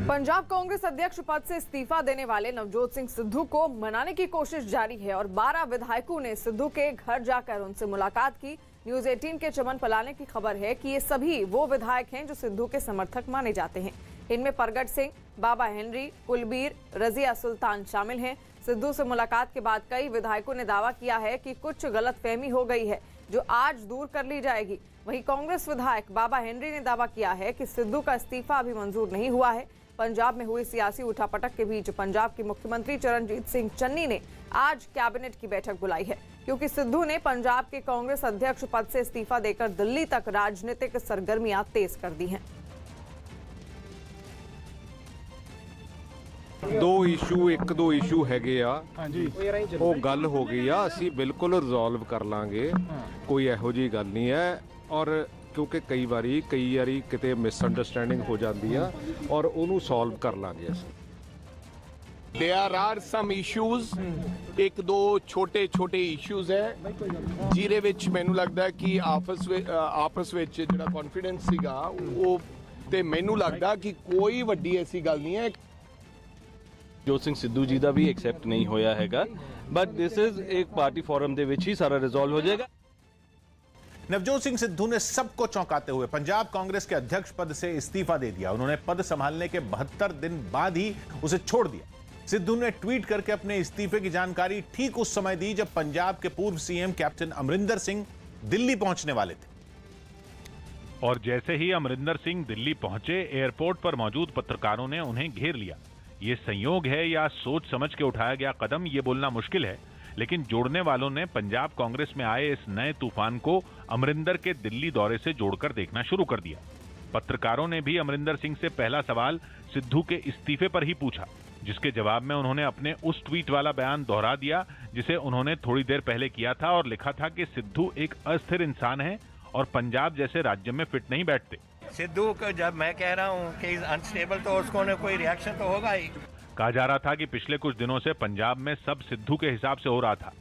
पंजाब कांग्रेस अध्यक्ष पद से इस्तीफा देने वाले नवजोत सिंह सिद्धू को मनाने की कोशिश जारी है और 12 विधायकों ने सिद्धू के घर जाकर उनसे मुलाकात की। न्यूज 18 के चमन पलाने की खबर है कि ये सभी वो विधायक हैं जो सिद्धू के समर्थक माने जाते हैं। इनमें प्रगट सिंह, बाबा हेनरी, कुलबीर, रजिया सुल्तान शामिल हैं। सिद्धू से मुलाकात के बाद कई विधायकों ने दावा किया है कि कुछ गलतफहमी हो गई है जो आज दूर कर ली जाएगी। वहीं कांग्रेस विधायक बाबा हेनरी ने दावा किया है कि सिद्धू का इस्तीफा अभी मंजूर नहीं हुआ है। पंजाब में हुई सियासी उठापटक के बीच पंजाब के मुख्यमंत्री चरणजीत सिंह चन्नी ने आज कैबिनेट की बैठक बुलाई है, क्योंकि सिद्धू ने पंजाब के कांग्रेस अध्यक्ष पद से इस्तीफा देकर दिल्ली तक राजनीतिक सरगर्मियां तेज कर दी हैं। एक दो इशू हैगे आ वो गल हो गई आ, असी बिल्कुल रिजोल्व कर लांगे, कोई इहो जी गल नहीं है। और क्योंकि कई बारी किते मिसअंडरस्टैंडिंग हो जाती है और उन्होंने सॉल्व कर लांगे असीं। There are some issues, एक दो छोटे इश्यूज है जिहदे विच मैनूं लगदा है कि आपस विच जिहड़ा कॉन्फिडेंस सीगा वो ते मैनूं लगदा कि कोई वड्डी ऐसी गल नहीं है। नवजोत सिंह सिद्धू जी का भी एक्सेप्ट नहीं होया हैगा, बट दिस इज एक पार्टी फोरम दे विच ही सारा रिजॉल्व हो जाएगा। नवजोत सिंह सिद्धू ने सबको चौंकाते हुए पंजाब कांग्रेस के अध्यक्ष पद से इस्तीफा दे दिया। उन्होंने पद संभालने के 72 दिन बाद ही उसे छोड़ दिया। सिद्धू ने ट्वीट करके अपने इस्तीफे की जानकारी ठीक उस समय दी जब पंजाब के पूर्व सीएम कैप्टन अमरिंदर सिंह दिल्ली पहुंचने वाले थे। और जैसे ही अमरिंदर सिंह दिल्ली पहुंचे, एयरपोर्ट पर मौजूद पत्रकारों ने उन्हें घेर लिया। ये संयोग है या सोच समझ के उठाया गया कदम, ये बोलना मुश्किल है, लेकिन जोड़ने वालों ने पंजाब कांग्रेस में आए इस नए तूफान को अमरिंदर के दिल्ली दौरे से जोड़कर देखना शुरू कर दिया। पत्रकारों ने भी अमरिंदर सिंह से पहला सवाल सिद्धू के इस्तीफे पर ही पूछा, जिसके जवाब में उन्होंने अपने उस ट्वीट वाला बयान दोहरा दिया जिसे उन्होंने थोड़ी देर पहले किया था और लिखा था कि सिद्धू एक अस्थिर इंसान है और पंजाब जैसे राज्य में फिट नहीं बैठते। सिद्धू को जब मैं कह रहा हूँ कि अनस्टेबल, तो उसको कोई रिएक्शन तो होगा ही। कहा जा रहा था कि पिछले कुछ दिनों से पंजाब में सब सिद्धू के हिसाब से हो रहा था,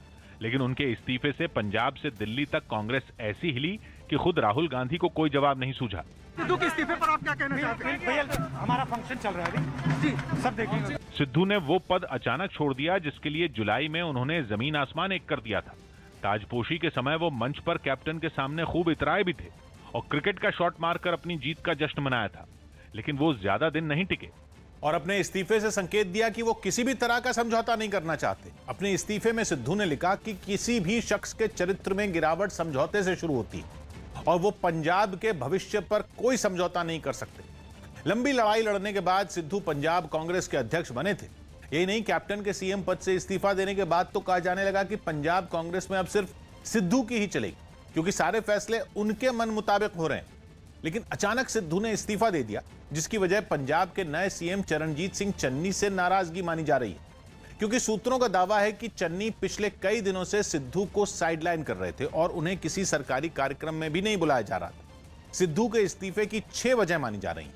लेकिन उनके इस्तीफे से पंजाब से दिल्ली तक कांग्रेस ऐसी हिली कि खुद राहुल गांधी को कोई जवाब नहीं सूझा। सिद्धू के इस्तीफे पर आप क्या कहना चाहते हैं? भैया हमारा फंक्शन चल रहा है जी, सब देखेंगे। सिद्धू ने वो पद अचानक छोड़ दिया जिसके लिए जुलाई में उन्होंने जमीन आसमान एक कर दिया था। ताजपोशी के समय वो मंच पर कैप्टन के सामने खूब इतराए भी थे और क्रिकेट का शॉट मारकर अपनी जीत का जश्न मनाया था, लेकिन वो ज्यादा दिन नहीं टिके और अपने इस्तीफे से संकेत दिया कि वो किसी भी तरह का समझौता नहीं करना चाहते। अपने इस्तीफे में सिद्धू ने लिखा कि किसी भी शख्स के चरित्र में गिरावट समझौते से शुरू होती है और वो पंजाब के भविष्य पर कोई समझौता नहीं कर सकते। लंबी लड़ाई लड़ने के बाद सिद्धू पंजाब कांग्रेस के अध्यक्ष बने थे। यही नहीं, कैप्टन के सीएम पद से इस्तीफा देने के बाद तो कहा जाने लगा कि पंजाब कांग्रेस में अब सिर्फ सिद्धू की ही चलेगी, क्योंकि सारे फैसले उनके मन मुताबिक हो रहे हैं। लेकिन अचानक सिद्धू ने इस्तीफा दे दिया, जिसकी वजह पंजाब के नए सीएम चरणजीत सिंह चन्नी से नाराजगी मानी जा रही है, क्योंकि सूत्रों का दावा है कि चन्नी पिछले कई दिनों से सिद्धू को साइडलाइन कर रहे थे और उन्हें किसी सरकारी कार्यक्रम में भी नहीं बुलाया जा रहा था। सिद्धू के इस्तीफे की 6 वजह मानी जा रही हैं,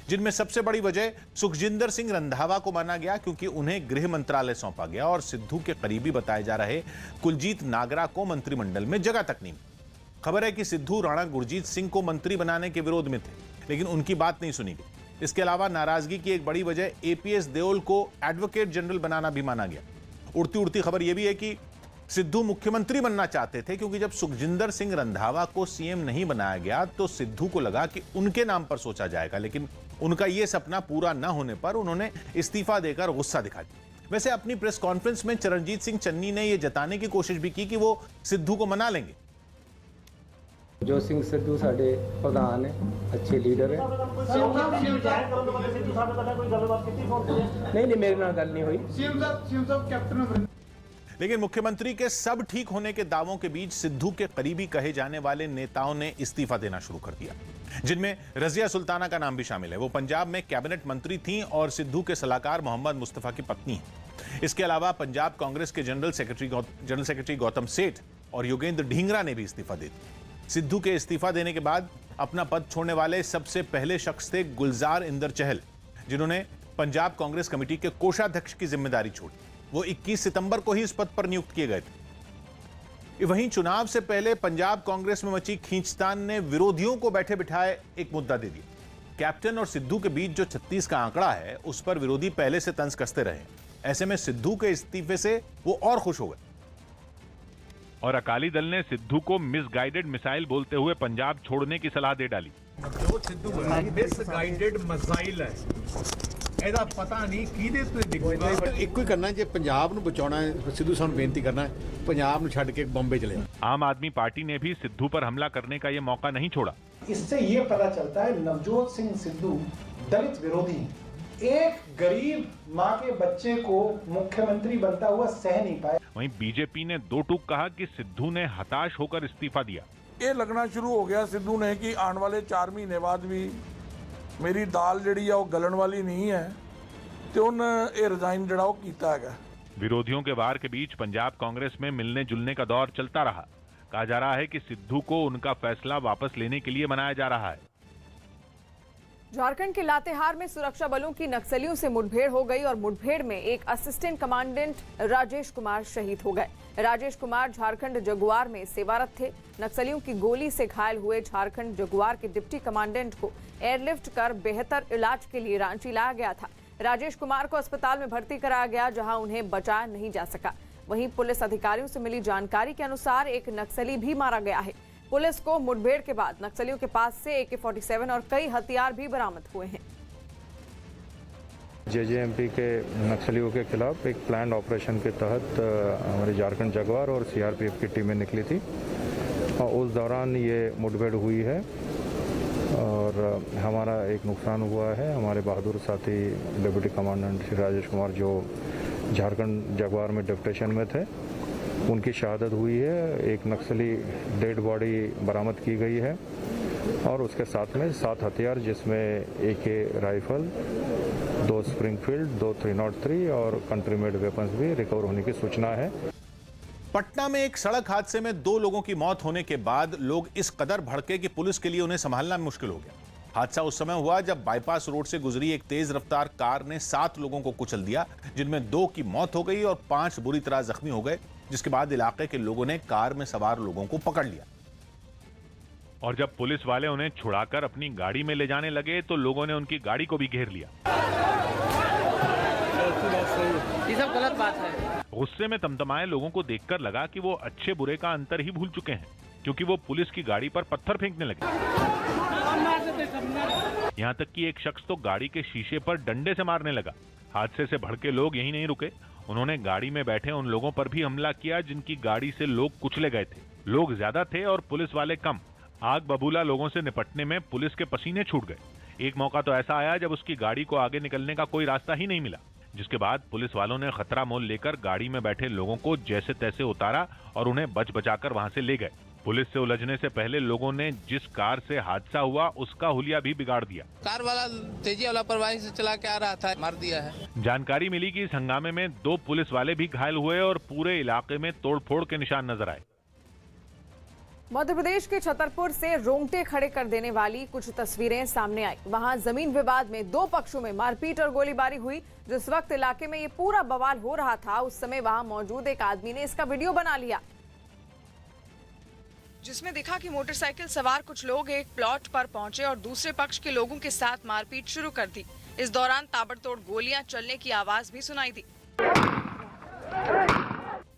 जिनमें सबसे बड़ी वजह सुखजिंदर सिंह रंधावा को माना गया, क्योंकि उन्हें गृह मंत्रालय सौंपा गया और सिद्धू के करीबी बताए जा रहे कुलजीत नागरा को मंत्रिमंडल में जगह तक नहीं। खबर है कि सिद्धू राणा गुरजीत सिंह को मंत्री बनाने के विरोध में थे, लेकिन उनकी बात नहीं सुनी गई। इसके अलावा नाराजगी की एक बड़ी वजह एपीएस देओल को एडवोकेट जनरल बनाना भी माना गया। उड़ती उड़ती खबर यह भी है कि सिद्धू मुख्यमंत्री बनना चाहते थे, क्योंकि जब सुखजिंदर सिंह रंधावा को सीएम नहीं बनाया गया तो सिद्धू को लगा कि उनके नाम पर सोचा जाएगा, लेकिन उनका यह सपना पूरा न होने पर उन्होंने इस्तीफा देकर गुस्सा दिखा दिया। वैसे अपनी प्रेस कॉन्फ्रेंस में चरणजीत सिंह चन्नी ने यह जताने की कोशिश भी की कि वो सिद्धू को मना लेंगे। जो सिंह सिद्धू साडे प्रधान है, अच्छे लीडर है। नहीं, मेरे नाल गल नहीं हुई। लेकिन मुख्यमंत्री के सब ठीक होने के दावों के बीच सिद्धू के करीबी कहे जाने वाले नेताओं ने इस्तीफा देना शुरू कर दिया, जिनमें रजिया सुल्ताना का नाम भी शामिल है। वो पंजाब में कैबिनेट मंत्री थीं और सिद्धू के सलाहकार मोहम्मद मुस्तफा की पत्नी हैं। इसके अलावा पंजाब कांग्रेस के जनरल सेक्रेटरी गौतम सेठ और योगेंद्र ढींगरा ने भी इस्तीफा दे दिया। सिद्धू के इस्तीफा देने के बाद अपना पद छोड़ने वाले सबसे पहले शख्स थे गुलजार इंदर चहल, जिन्होंने पंजाब कांग्रेस कमेटी के कोषाध्यक्ष की जिम्मेदारी छोड़ी। वो 21 सितंबर को ही इस पद पर नियुक्त किए गए थे। वहीं चुनाव से पहले पंजाब कांग्रेस में मची खींचतान ने विरोधियों को बैठे बिठाए एक मुद्दा दे दिया। कैप्टन और सिद्धू के बीच जो 36 का आंकड़ा है उस पर विरोधी पहले से तंज कसते रहे। ऐसे में सिद्धू के इस्तीफे से वो और खुश हो गए। और अकाली दल ने सिद्धू को मिसगाइडेड मिसाइल बोलते हुए पंजाब छोड़ने की सलाह दे डाली। जो सिद्धू मिसगाइडेड मिसाइल है, ਇਹਦਾ ਪਤਾ ਨਹੀਂ ਕਿਹਦੇ ਤੇ ਡਿੱਗੂਗਾ। ਇੱਕੋ ਹੀ ਕਰਨਾ, ਜੇ ਪੰਜਾਬ ਨੂੰ ਬਚਾਉਣਾ ਹੈ ਸਿੱਧੂ ਸਾਨੂੰ ਬੇਨਤੀ ਕਰਨਾ ਹੈ ਪੰਜਾਬ ਨੂੰ ਛੱਡ ਕੇ ਬੰਬੇ ਚਲੇ। आम आदमी पार्टी ने भी सिद्धू पर हमला करने का ये मौका नहीं छोड़ा। इससे ये पता चलता है नवजोत सिंह सिद्धू दलित विरोधी हैं। एक गरीब माँ के बच्चे को मुख्यमंत्री बनता हुआ सह नहीं पाए। वहीं बीजेपी ने दो टूक कहा कि सिद्धू ने हताश होकर इस्तीफा दिया। ये लगना शुरू हो गया सिद्धू ने कि आने वाले 4 महीने बाद भी मेरी दाल जड़ी है वो गलन वाली नहीं है, तो उन्हें ये रिजाइन जड़ा वो कीता है। विरोधियों के वार के बीच पंजाब कांग्रेस में मिलने जुलने का दौर चलता रहा। कहा जा रहा है कि सिद्धू को उनका फैसला वापस लेने के लिए मनाया जा रहा है। झारखंड के लातेहार में सुरक्षा बलों की नक्सलियों से मुठभेड़ हो गई और मुठभेड़ में एक असिस्टेंट कमांडेंट राजेश कुमार शहीद हो गए। राजेश कुमार झारखंड जगुआर में सेवारत थे। नक्सलियों की गोली से घायल हुए झारखंड जगुआर के डिप्टी कमांडेंट को एयरलिफ्ट कर बेहतर इलाज के लिए रांची लाया गया था। राजेश कुमार को अस्पताल में भर्ती कराया गया, जहां उन्हें बचाया नहीं जा सका। वहीं पुलिस अधिकारियों से मिली जानकारी के अनुसार एक नक्सली भी मारा गया है। पुलिस को मुठभेड़ के बाद नक्सलियों के पास से AK-47 और कई हथियार भी बरामद हुए हैं। JJMP के नक्सलियों के खिलाफ एक प्लान ऑपरेशन के तहत हमारी झारखंड जगुआर और CRPF की टीमें निकली थी और उस दौरान ये मुठभेड़ हुई है और हमारा एक नुकसान हुआ है। हमारे बहादुर साथी डिप्टी कमांडेंट श्री राजेश कुमार जो झारखंड जगुआर में डिप्टेशन में थे, उनकी शहादत हुई है। एक नक्सली डेड बॉडी बरामद की गई है और उसके साथ में 7 हथियार जिसमें AK राइफल, 2 स्प्रिंगफील्ड, 2 303 और कंट्री मेड वेपन्स भी रिकवर होने की सूचना है। पटना में एक सड़क हादसे में 2 लोगों की मौत होने के बाद लोग इस कदर भड़के कि पुलिस के लिए उन्हें संभालना मुश्किल हो गया। हादसा उस समय हुआ जब बाईपास रोड से गुजरी एक तेज रफ्तार कार ने 7 लोगों को कुचल दिया, जिनमें 2 की मौत हो गई और 5 बुरी तरह जख्मी हो गए, जिसके बाद इलाके के लोगों ने कार में सवार लोगों को पकड़ लिया। और जब पुलिस वाले उन्हें छुड़ाकर अपनी गाड़ी में ले जाने लगे तो लोगों ने उनकी गाड़ी को भी घेर लिया। ये सब गलत बात है। गुस्से में तमतमाए लोगों को देखकर लगा कि वो अच्छे बुरे का अंतर ही भूल चुके हैं, क्योंकि वो पुलिस की गाड़ी पर पत्थर फेंकने लगे। यहाँ तक कि एक शख्स तो गाड़ी के शीशे पर डंडे से मारने लगा। हादसे से भड़के लोग यहीं नहीं रुके, उन्होंने गाड़ी में बैठे उन लोगों पर भी हमला किया जिनकी गाड़ी से लोग कुचले गए थे। लोग ज्यादा थे और पुलिस वाले कम। आग बबूला लोगों से निपटने में पुलिस के पसीने छूट गए। एक मौका तो ऐसा आया जब उसकी गाड़ी को आगे निकलने का कोई रास्ता ही नहीं मिला, जिसके बाद पुलिस वालों ने खतरा मोल लेकर गाड़ी में बैठे लोगों को जैसे तैसे उतारा और उन्हें बच बचाकर वहां से ले गए। पुलिस से उलझने से पहले लोगों ने जिस कार से हादसा हुआ उसका हुलिया भी बिगाड़ दिया। कार वाला तेजी वाला लापरवाही से चला के आ रहा था, मार दिया है। जानकारी मिली कि इस हंगामे में 2 पुलिस वाले भी घायल हुए और पूरे इलाके में तोड़फोड़ के निशान नजर आए। मध्य प्रदेश के छतरपुर से रोंगटे खड़े कर देने वाली कुछ तस्वीरें सामने आई। वहां जमीन विवाद में 2 पक्षों में मारपीट और गोलीबारी हुई। जिस वक्त इलाके में ये पूरा बवाल हो रहा था, उस समय वहां मौजूद एक आदमी ने इसका वीडियो बना लिया, जिसमें दिखा कि मोटरसाइकिल सवार कुछ लोग एक प्लॉट पर पहुंचे और दूसरे पक्ष के लोगों के साथ मारपीट शुरू कर दी। इस दौरान ताबड़तोड़ गोलियां चलने की आवाज भी सुनाई दी।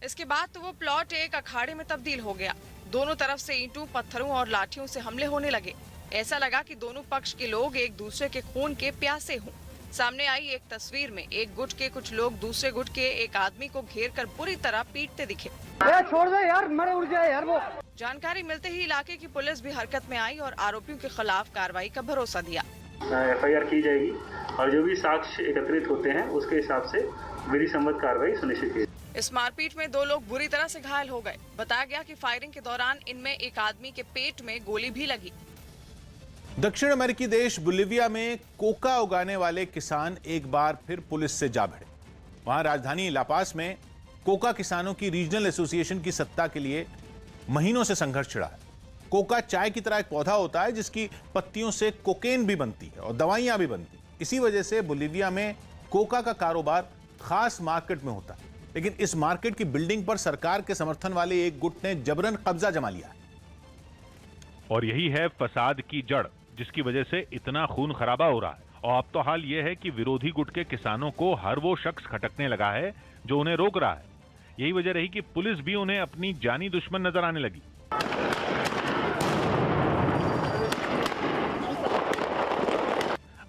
इसके बाद तो वो प्लॉट एक अखाड़े में तब्दील हो गया। दोनों तरफ से ईंटों, पत्थरों और लाठियों से हमले होने लगे। ऐसा लगा कि दोनों पक्ष के लोग एक दूसरे के खून के प्यासे हों। सामने आई एक तस्वीर में एक गुट के कुछ लोग दूसरे गुट के एक आदमी को घेरकर बुरी तरह पीटते दिखे। छोड़ दे यार, मरे उड़ जाए यार वो। जानकारी मिलते ही इलाके की पुलिस भी हरकत में आई और आरोपियों के खिलाफ कार्रवाई का भरोसा दिया। FIR की जाएगी और जो भी साक्ष्य एकत्रित होते हैं उसके हिसाब से विधि सम्मत कार्रवाई सुनिश्चित की। इस मारपीट में 2 लोग बुरी तरह से घायल हो गए। बताया गया कि फायरिंग के दौरान इनमें एक आदमी के पेट में गोली भी लगी। दक्षिण अमेरिकी देश बोलिविया में कोका उगाने वाले किसान एक बार फिर पुलिस से जा भिड़े। वहां राजधानी लापास में कोका किसानों की रीजनल एसोसिएशन की सत्ता के लिए महीनों से संघर्ष छिड़ा है। कोका चाय की तरह एक पौधा होता है जिसकी पत्तियों से कोकेन भी बनती है और दवाइयां भी बनती हैं। इसी वजह से बोलिविया में कोका का कारोबार खास मार्केट में होता है, लेकिन इस मार्केट की बिल्डिंग पर सरकार के समर्थन वाले एक गुट ने जबरन कब्जा जमा लिया है। और यही है फसाद की जड़, जिसकी वजह से इतना खून खराबा हो रहा है। और अब तो हाल ये है कि विरोधी गुट के किसानों को हर वो शख्स खटकने लगा है जो उन्हें रोक रहा है। यही वजह रही कि पुलिस भी उन्हें अपनी जानी दुश्मन नजर आने लगी।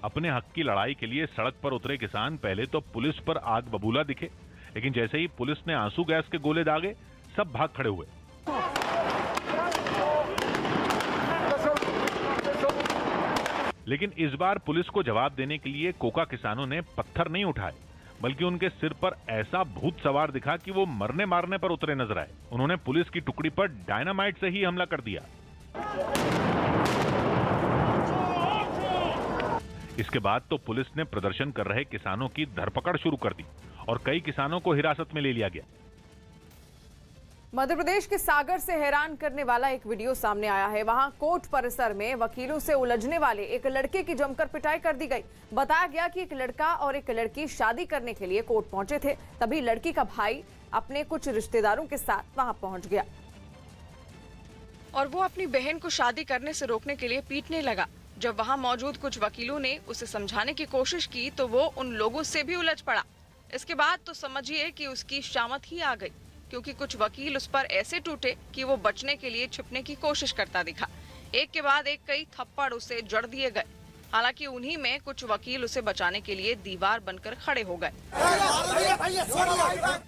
अपने हक की लड़ाई के लिए सड़क पर उतरे किसान पहले तो पुलिस पर आग बबूला दिखे, लेकिन जैसे ही पुलिस ने आंसू गैस के गोले दागे, सब भाग खड़े हुए। लेकिन इस बार पुलिस को जवाब देने के लिए कोका किसानों ने पत्थर नहीं उठाए, बल्कि उनके सिर पर ऐसा भूत सवार दिखा कि वो मरने मारने पर उतरे नजर आए। उन्होंने पुलिस की टुकड़ी पर डायनामाइट से ही हमला कर दिया। इसके बाद तो पुलिस ने प्रदर्शन कर रहे किसानों की धरपकड़ शुरू कर दी और कई किसानों को हिरासत में ले लिया गया। मध्य प्रदेश के सागर से हैरान करने वाला एक वीडियो सामने आया है। वहां कोर्ट परिसर में वकीलों से उलझने वाले एक लड़के की जमकर पिटाई कर दी गई। बताया गया कि एक लड़का और एक लड़की शादी करने के लिए कोर्ट पहुंचे थे, तभी लड़की का भाई अपने कुछ रिश्तेदारों के साथ वहां पहुंच गया और वो अपनी बहन को शादी करने से रोकने के लिए पीटने लगा। जब वहां मौजूद कुछ वकीलों ने उसे समझाने की कोशिश की तो वो उन लोगों से भी उलझ पड़ा। इसके बाद तो समझिए कि उसकी शामत ही आ गई, क्योंकि कुछ वकील उस पर ऐसे टूटे कि वो बचने के लिए छिपने की कोशिश करता दिखा। एक के बाद एक कई थप्पड़ उसे जड़ दिए गए। हालांकि उन्हीं में कुछ वकील उसे बचाने के लिए दीवार बनकर खड़े हो गए।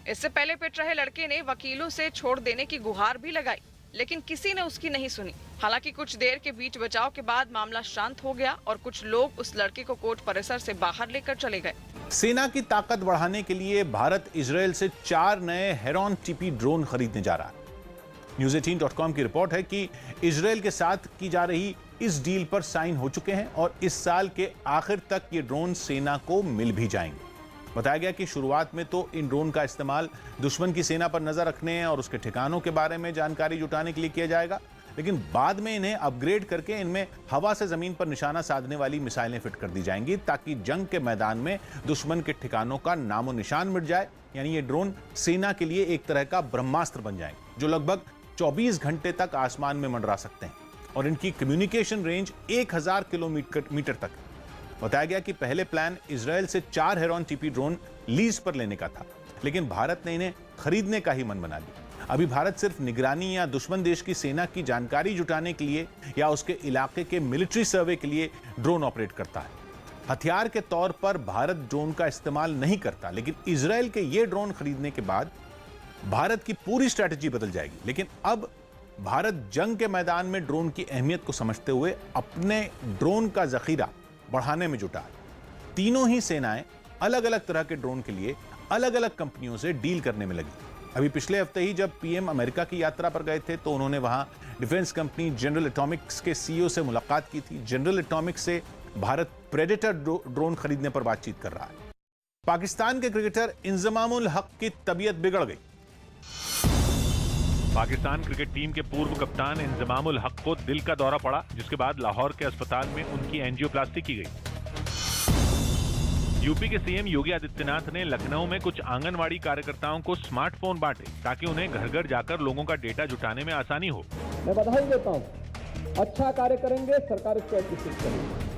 इससे पहले पिट रहे लड़के ने वकीलों से छोड़ देने की गुहार भी लगाई, लेकिन किसी ने उसकी नहीं सुनी। हालांकि कुछ देर के बीच बचाव के बाद मामला शांत हो गया और कुछ लोग उस लड़के को कोर्ट परिसर से बाहर लेकर चले गए। सेना की ताकत बढ़ाने के लिए भारत इजरायल से 4 नए हेरॉन टीपी ड्रोन खरीदने जा रहा है। News18.com की रिपोर्ट है कि इजरायल के साथ की जा रही इस डील पर साइन हो चुके हैं और इस साल के आखिर तक ये ड्रोन सेना को मिल भी जाएंगे। बताया गया कि शुरुआत में तो इन ड्रोन का इस्तेमाल दुश्मन की सेना पर नजर रखने और उसके ठिकानों के बारे में जानकारी जुटाने के लिए किया जाएगा, लेकिन बाद में इन्हें अपग्रेड करके इनमें हवा से जमीन पर निशाना साधने वाली मिसाइलें फिट कर दी जाएंगी, ताकि जंग के मैदान में दुश्मन के ठिकानों का नामो निशान मिट जाए। यानी ये ड्रोन सेना के लिए एक तरह का ब्रह्मास्त्र बन जाएंगे, जो लगभग 24 घंटे तक आसमान में मंडरा सकते हैं और इनकी कम्युनिकेशन रेंज 1000 किलोमीटर तक। बताया गया कि पहले प्लान इजरायल से 4 हेरॉन टीपी ड्रोन लीज पर लेने का था, लेकिन भारत ने इन्हें खरीदने का ही मन बना लिया। अभी भारत सिर्फ निगरानी या दुश्मन देश की सेना की जानकारी जुटाने के लिए या उसके इलाके के मिलिट्री सर्वे के लिए ड्रोन ऑपरेट करता है। हथियार के तौर पर भारत ड्रोन का इस्तेमाल नहीं करता, लेकिन इजरायल के ये ड्रोन खरीदने के बाद भारत की पूरी स्ट्रैटेजी बदल जाएगी। लेकिन अब भारत जंग के मैदान में ड्रोन की अहमियत को समझते हुए अपने ड्रोन का जखीरा बढ़ाने में जुटा है। तीनों ही सेनाएं अलग अलग तरह के ड्रोन के लिए अलग अलग कंपनियों से डील करने में लगी। अभी पिछले हफ्ते ही जब पीएम अमेरिका की यात्रा पर गए थे तो उन्होंने वहां डिफेंस कंपनी जनरल एटॉमिक्स के सीईओ से मुलाकात की थी। जनरल एटॉमिक्स से भारत प्रेडेटर ड्रोन खरीदने पर बातचीत कर रहा है। पाकिस्तान के क्रिकेटर इंजमामुल हक की तबीयत बिगड़ गई। पाकिस्तान क्रिकेट टीम के पूर्व कप्तान इंजमामुल हक को दिल का दौरा पड़ा, जिसके बाद लाहौर के अस्पताल में उनकी एंजियोप्लास्टी की गई। यूपी के सीएम योगी आदित्यनाथ ने लखनऊ में कुछ आंगनवाड़ी कार्यकर्ताओं को स्मार्टफोन बांटे, ताकि उन्हें घर घर जाकर लोगों का डेटा जुटाने में आसानी हो। मैं बधाई देता हूं, अच्छा कार्य करेंगे, सरकार इसको एप्रिशिएट करेगी।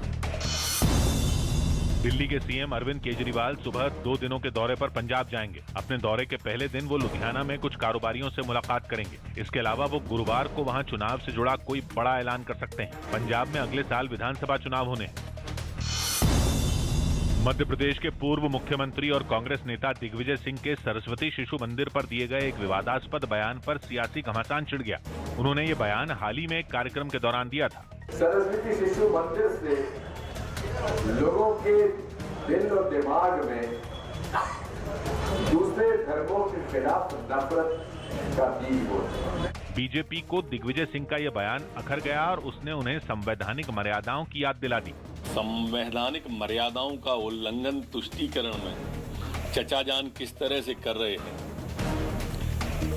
दिल्ली के सीएम अरविंद केजरीवाल सुबह 2 दिनों के दौरे पर पंजाब जाएंगे। अपने दौरे के पहले दिन वो लुधियाना में कुछ कारोबारियों से मुलाकात करेंगे। इसके अलावा वो गुरुवार को वहां चुनाव से जुड़ा कोई बड़ा ऐलान कर सकते हैं। पंजाब में अगले साल विधानसभा चुनाव होने हैं। मध्य प्रदेश के पूर्व मुख्यमंत्री और कांग्रेस नेता दिग्विजय सिंह के सरस्वती शिशु मंदिर पर दिए गए एक विवादास्पद बयान पर सियासी घमासान छिड़ गया। उन्होंने ये बयान हाल ही में एक कार्यक्रम के दौरान दिया था। सरस्वती शिशु मंदिर से लोगों के दिल और दिमाग में दूसरे धर्मों के खिलाफ नफरत का बीज बोला। बीजेपी को दिग्विजय सिंह का यह बयान अखर गया और उसने उन्हें संवैधानिक मर्यादाओं की याद दिला दी। संवैधानिक मर्यादाओं का उल्लंघन तुष्टीकरण में चचा जान किस तरह से कर रहे हैं,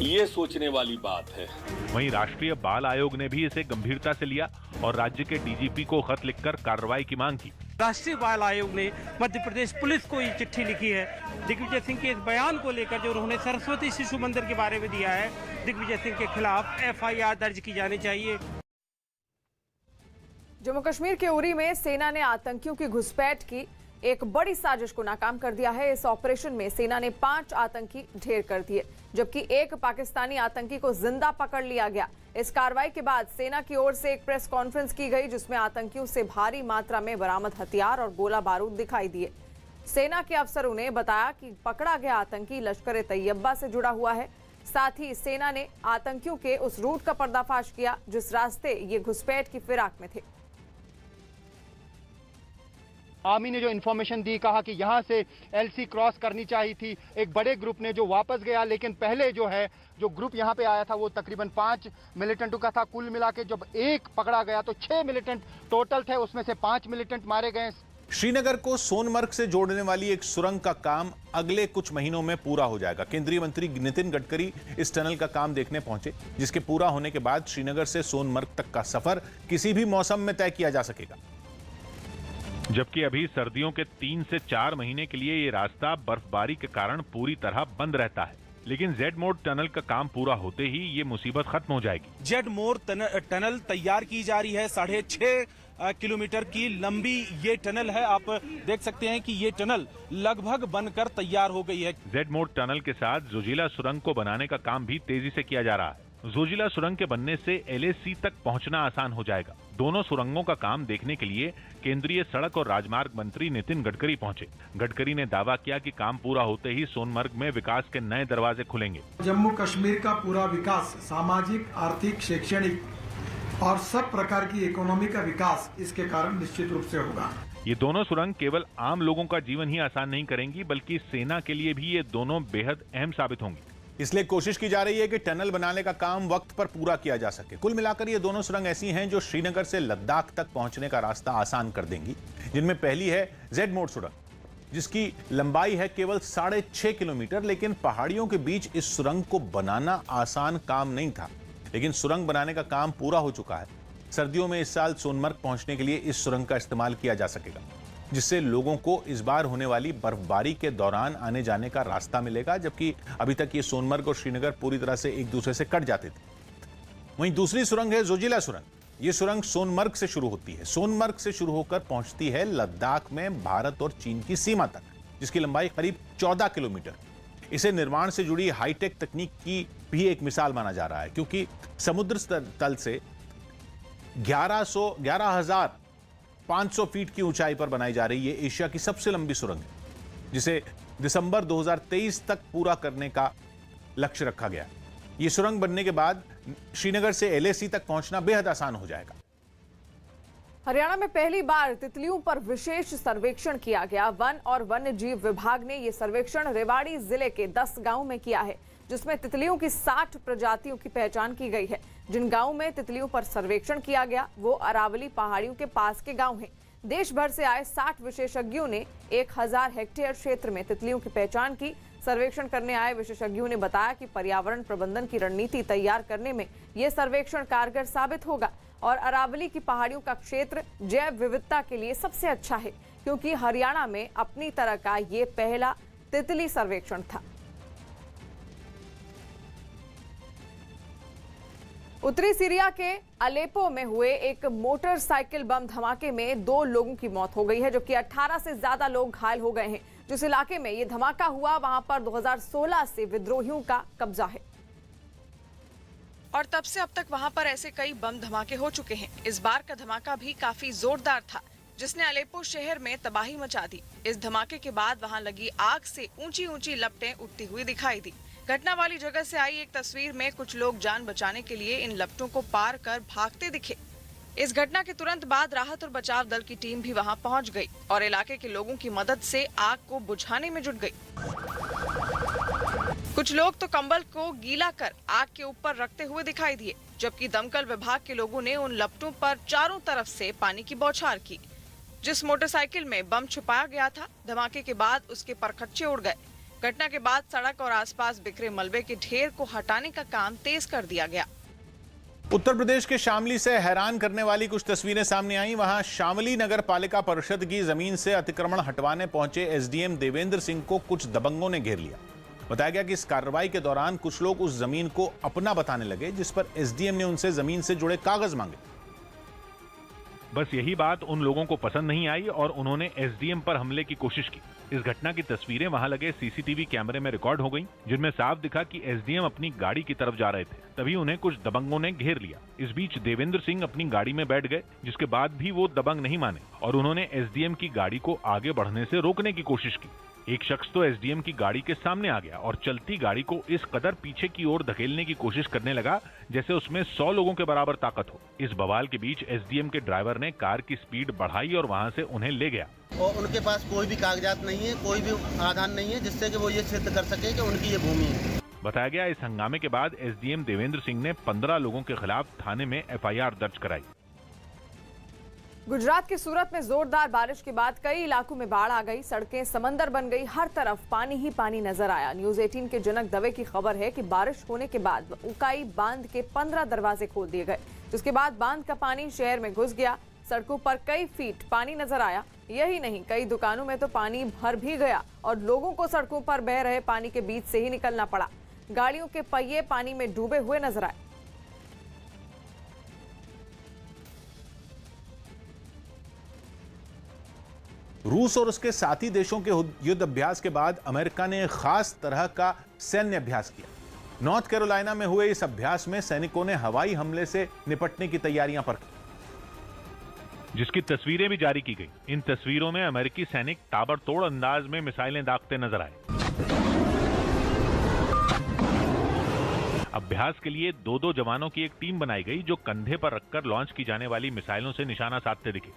ये सोचने वाली बात है। वहीं राष्ट्रीय बाल आयोग ने भी इसे गंभीरता से लिया और राज्य के डीजीपी को खत लिखकर कार्रवाई की मांग की। राष्ट्रीय बाल आयोग ने मध्य प्रदेश पुलिस को ये चिट्ठी लिखी है दिग्विजय सिंह के इस बयान को लेकर जो उन्होंने सरस्वती शिशु मंदिर के बारे में दिया है। दिग्विजय सिंह के खिलाफ FIR दर्ज की जानी चाहिए। जम्मू कश्मीर के उरी में सेना ने आतंकियों की घुसपैठ की एक बड़ी साजिश को नाकाम कर दिया है। इस ऑपरेशन में सेना ने 5 आतंकी ढेर कर दिए, जबकि एक पाकिस्तानी आतंकी को जिंदा पकड़ लिया गया। इस कार्रवाई के बाद सेना की ओर से एक प्रेस कॉन्फ्रेंस की गई, जिसमें आतंकियों से भारी मात्रा में बरामद हथियार और गोला बारूद दिखाई दिए। सेना के अफसरों ने बताया कि पकड़ा गया आतंकी लश्कर-ए-तैयबा से जुड़ा हुआ है। साथ ही सेना ने आतंकियों के उस रूट का पर्दाफाश किया जिस रास्ते ये घुसपैठ की फिराक में थे। आर्मी ने जो इन्फॉर्मेशन दी, कहा कि यहां से एलसी क्रॉस करनी चाहिए थी। एक बड़े ग्रुप ने जो वापस गया, लेकिन पहले जो ग्रुप यहां पे आया था वो तकरीबन 5 मिलिटेंटों का था। कुल मिला के जब एक पकड़ा गया तो 6 मिलिटेंट टोटल थे, उसमें से 5 मिलिटेंट मारे गए। श्रीनगर को सोनमर्ग से जोड़ने वाली एक सुरंग का काम अगले कुछ महीनों में पूरा हो जाएगा। केंद्रीय मंत्री नितिन गडकरी इस टनल का काम देखने पहुंचे, जिसके पूरा होने के बाद श्रीनगर से सोनमर्ग तक का सफर किसी भी मौसम में तय किया जा सकेगा। जबकि अभी सर्दियों के 3 से 4 महीने के लिए ये रास्ता बर्फबारी के कारण पूरी तरह बंद रहता है, लेकिन जेड मोड़ टनल का काम पूरा होते ही ये मुसीबत खत्म हो जाएगी। जेड मोड़ टनल तैयार की जा रही है। 6.5 किलोमीटर की लंबी ये टनल है। आप देख सकते हैं कि ये टनल लगभग बनकर तैयार हो गई है। जेड मोड़ टनल के साथ जोजिला सुरंग को बनाने का काम भी तेजी से किया जा रहा है। जोजिला सुरंग के बनने से एलएसी तक पहुंचना आसान हो जाएगा। दोनों सुरंगों का काम देखने के लिए केंद्रीय सड़क और राजमार्ग मंत्री नितिन गडकरी पहुंचे। गडकरी ने दावा किया कि काम पूरा होते ही सोनमर्ग में विकास के नए दरवाजे खुलेंगे। जम्मू कश्मीर का पूरा विकास, सामाजिक, आर्थिक, शैक्षणिक और सब प्रकार की इकोनॉमी का विकास इसके कारण निश्चित रूप से होगा। ये दोनों सुरंग केवल आम लोगों का जीवन ही आसान नहीं करेंगी, बल्कि सेना के लिए भी ये दोनों बेहद अहम साबित होंगी। इसलिए कोशिश की जा रही है कि टनल बनाने का काम वक्त पर पूरा किया जा सके। कुल मिलाकर ये दोनों सुरंग ऐसी हैं जो श्रीनगर से लद्दाख तक पहुंचने का रास्ता आसान कर देंगी। जिनमें पहली है जेड मोड़ सुरंग, जिसकी लंबाई है केवल 6.5 किलोमीटर। लेकिन पहाड़ियों के बीच इस सुरंग को बनाना आसान काम नहीं था, लेकिन सुरंग बनाने का काम पूरा हो चुका है। सर्दियों में इस साल सोनमर्ग पहुंचने के लिए इस सुरंग का इस्तेमाल किया जा सकेगा, जिससे लोगों को इस बार होने वाली बर्फबारी के दौरान आने जाने का रास्ता मिलेगा। जबकि अभी तक ये सोनमर्ग और श्रीनगर पूरी तरह से एक दूसरे से कट जाते थे। वहीं दूसरी सुरंग है जोजिला सुरंग। ये सुरंग सोनमर्ग से शुरू होती है। सोनमर्ग से शुरू होकर पहुंचती है लद्दाख में भारत और चीन की सीमा तक, जिसकी लंबाई करीब 14 किलोमीटर। इसे निर्माण से जुड़ी हाईटेक तकनीक की भी एक मिसाल माना जा रहा है, क्योंकि समुद्र तल से 11,500 फीट की ऊंचाई पर बनाई जा रही है एशिया की सबसे लंबी सुरंग है, जिसे दिसंबर 2023 तक पूरा करने का लक्ष्य रखा गया। यह सुरंग बनने के बाद श्रीनगर से एलएसी तक पहुंचना बेहद आसान हो जाएगा। हरियाणा में पहली बार तितलियों पर विशेष सर्वेक्षण किया गया। वन और वन्य जीव विभाग ने यह सर्वेक्षण रेवाड़ी जिले के 10 गांवों में किया है, जिसमें तितलियों की 60 प्रजातियों की पहचान की गई है। जिन गांवों में तितलियों पर सर्वेक्षण किया गया वो अरावली पहाड़ियों के पास के गांव हैं। देश भर से आए 60 विशेषज्ञों ने 1000 हेक्टेयर क्षेत्र में तितलियों की पहचान की। सर्वेक्षण करने आए विशेषज्ञों ने बताया कि पर्यावरण प्रबंधन की रणनीति तैयार करने में यह सर्वेक्षण कारगर साबित होगा और अरावली की पहाड़ियों का क्षेत्र जैव विविधता के लिए सबसे अच्छा है, क्योंकि हरियाणा में अपनी तरह का ये पहला तितली सर्वेक्षण था। उत्तरी सीरिया के अलेपो में हुए एक मोटरसाइकिल बम धमाके में 2 लोगों की मौत हो गई है, जबकि 18 से ज्यादा लोग घायल हो गए हैं। जिस इलाके में यह धमाका हुआ वहां पर 2016 से विद्रोहियों का कब्जा है और तब से अब तक वहां पर ऐसे कई बम धमाके हो चुके हैं। इस बार का धमाका भी काफी जोरदार था, जिसने अलेपो शहर में तबाही मचा दी। इस धमाके के बाद वहां लगी आग से ऊंची ऊंची लपटें उठती हुई दिखाई दी। घटना वाली जगह से आई एक तस्वीर में कुछ लोग जान बचाने के लिए इन लपटों को पार कर भागते दिखे। इस घटना के तुरंत बाद राहत और बचाव दल की टीम भी वहां पहुंच गई और इलाके के लोगों की मदद से आग को बुझाने में जुट गई। कुछ लोग तो कंबल को गीला कर आग के ऊपर रखते हुए दिखाई दिए, जबकि दमकल विभाग के लोगों ने उन लपटों पर चारों तरफ से पानी की बौछार की। जिस मोटरसाइकिल में बम छुपाया गया था, धमाके के बाद उसके परखच्चे उड़ गए। घटना के बाद सड़क और आसपास बिखरे मलबे के ढेर को हटाने का काम तेज कर दिया गया। उत्तर प्रदेश के शामली से हैरान करने वाली कुछ तस्वीरें सामने आई। वहां शामली नगर पालिका परिषद की जमीन से अतिक्रमण हटवाने पहुंचे एसडीएम देवेंद्र सिंह को कुछ दबंगों ने घेर लिया। बताया गया कि इस कार्रवाई के दौरान कुछ लोग उस जमीन को अपना बताने लगे, जिस पर एसडीएम ने उनसे जमीन से जुड़े कागज मांगे। बस यही बात उन लोगों को पसंद नहीं आई और उन्होंने एसडीएम पर हमले की कोशिश की। इस घटना की तस्वीरें वहां लगे सीसीटीवी कैमरे में रिकॉर्ड हो गईं, जिनमें साफ दिखा कि एसडीएम अपनी गाड़ी की तरफ जा रहे थे। तभी उन्हें कुछ दबंगों ने घेर लिया। इस बीच देवेंद्र सिंह अपनी गाड़ी में बैठ गए, जिसके बाद भी वो दबंग नहीं माने और उन्होंने एसडीएम की गाड़ी को आगे बढ़ने से रोकने की कोशिश की। एक शख्स तो एसडीएम की गाड़ी के सामने आ गया और चलती गाड़ी को इस कदर पीछे की ओर धकेलने की कोशिश करने लगा जैसे उसमें 100 लोगों के बराबर ताकत हो। इस बवाल के बीच एसडीएम के ड्राइवर ने कार की स्पीड बढ़ाई और वहां से उन्हें ले गया। और उनके पास कोई भी कागजात नहीं है, कोई भी आधार नहीं है जिससे कि वो ये सिद्ध कर सके कि उनकी ये भूमि है। बताया गया इस हंगामे के बाद एसडीएम देवेंद्र सिंह ने 15 लोगों के खिलाफ थाने में एफआईआर दर्ज कराई। गुजरात के सूरत में जोरदार बारिश के बाद कई इलाकों में बाढ़ आ गई, सड़कें समंदर बन गई, हर तरफ पानी ही पानी नजर आया। न्यूज 18 के जनक दवे की खबर है कि बारिश होने के बाद उकाई बांध के 15 दरवाजे खोल दिए गए, जिसके बाद बांध का पानी शहर में घुस गया। सड़कों पर कई फीट पानी नजर आया। यही नहीं, कई दुकानों में तो पानी भर भी गया और लोगों को सड़कों पर बह रहे पानी के बीच से ही निकलना पड़ा। गाड़ियों के पहिए पानी में डूबे हुए नजर आए। रूस और उसके साथी देशों के युद्ध अभ्यास के बाद अमेरिका ने खास तरह का सैन्य अभ्यास किया। नॉर्थ कैरोलिना में हुए इस अभ्यास में सैनिकों ने हवाई हमले से निपटने की तैयारियां परखी, जिसकी तस्वीरें भी जारी की गई। इन तस्वीरों में अमेरिकी सैनिक ताबड़तोड़ अंदाज में मिसाइलें दागते नजर आए। अभ्यास के लिए 2-2 जवानों की एक टीम बनाई गई जो कंधे पर रखकर लॉन्च की जाने वाली मिसाइलों से निशाना साधते दिखे।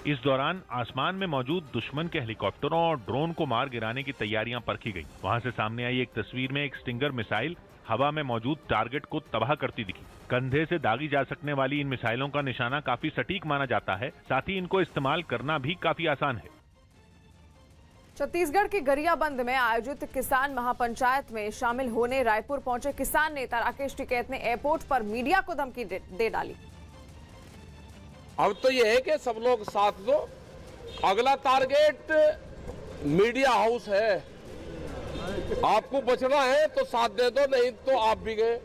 इस दौरान आसमान में मौजूद दुश्मन के हेलीकॉप्टरों और ड्रोन को मार गिराने की तैयारियां परखी गई। वहां से सामने आई एक तस्वीर में एक स्टिंगर मिसाइल हवा में मौजूद टारगेट को तबाह करती दिखी। कंधे से दागी जा सकने वाली इन मिसाइलों का निशाना काफी सटीक माना जाता है, साथ ही इनको इस्तेमाल करना भी काफी आसान है। छत्तीसगढ़ के गरियाबंद में आयोजित किसान महापंचायत में शामिल होने रायपुर पहुंचे किसान नेता राकेश टिकैत ने एयरपोर्ट पर मीडिया को धमकी दे डाली। अब तो ये है कि सब लोग साथ दो, अगला टारगेट मीडिया हाउस है, आपको बचना है तो साथ दे दो, नहीं तो आप भी गए।